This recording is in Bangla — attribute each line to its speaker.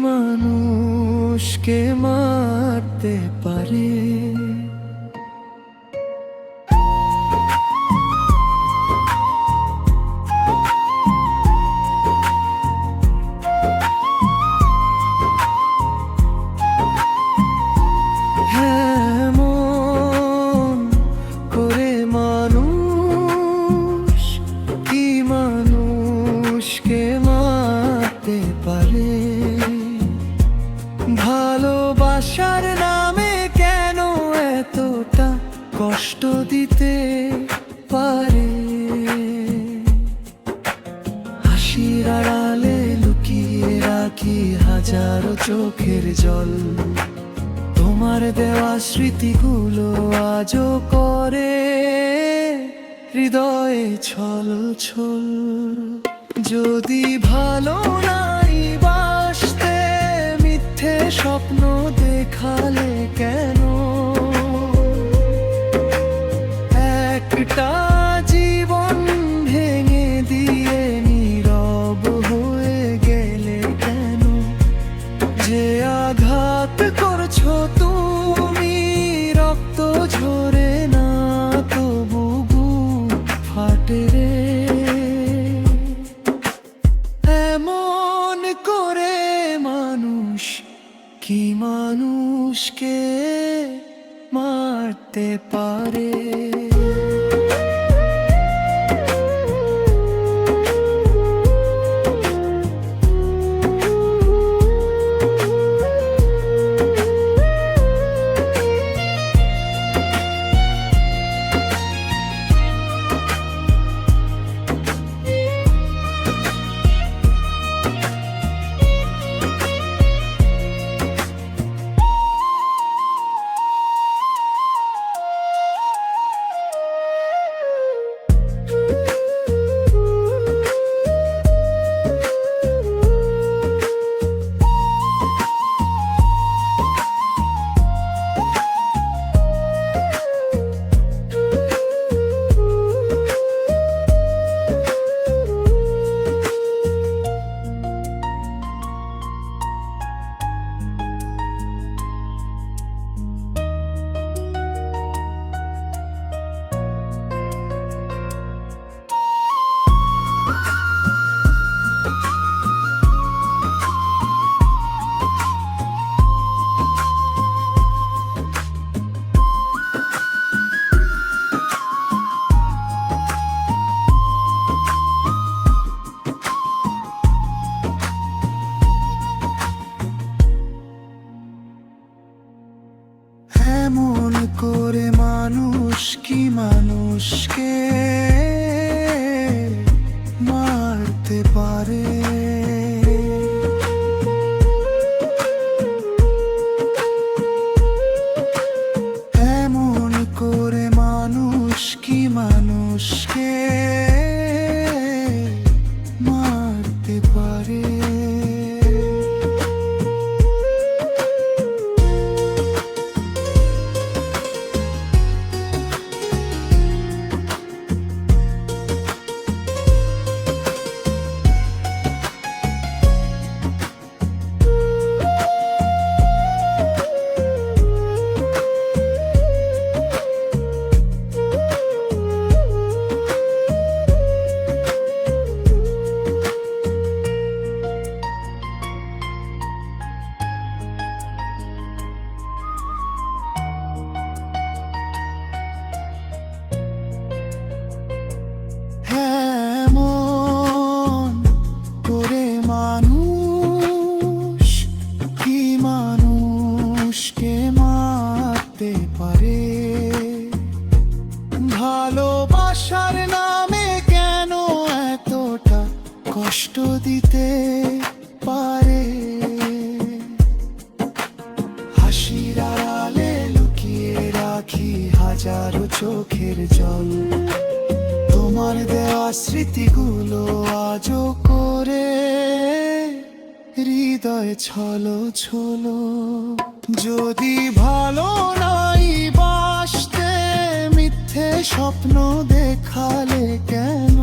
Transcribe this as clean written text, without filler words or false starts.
Speaker 1: মানুষকে মারতে পারে? এমন করে মানুষ কি মানুষকে মারতে পারে? ভালোবাসার নামে কেন এতটা কষ্ট দিতে পারে? হাসির আড়ালে লুকিয়ে রাখি হাজারো চোখের জল, তোমার দেওয়া স্মৃতিগুলো আজও করে হৃদয়ে ছল ছল। যদি ভালো নাই বাসতে মিথ্যে স্বপ্ন দেখালে কেন? একটা জীবন ভেঙে দিয়ে নীরব হয়ে গেলে কেন? যে আঘাত করছো তুমি রক্ত ঝরে না তবু বুক ফাটে রে। এমন করে মানুষ কি মানুষকে মারতে পারে? এমন করে মানুষ কি মানুষকে মারতে পারে? এমন করে মানুষ কি মানুষকে মারতে পারে? ভালোবাসার নামে কেন এতটা কষ্ট দিতে পারে? হাসির আড়ালে লুকিয়ে রাখি হাজারো চোখের জল, তোমার দেওয়া স্মৃতিগুলো আজও করে হৃদয়ে ছলো ছলো। যদি ভালো নাই বাসতে মিথ্যে স্বপ্ন দেখালে কেন?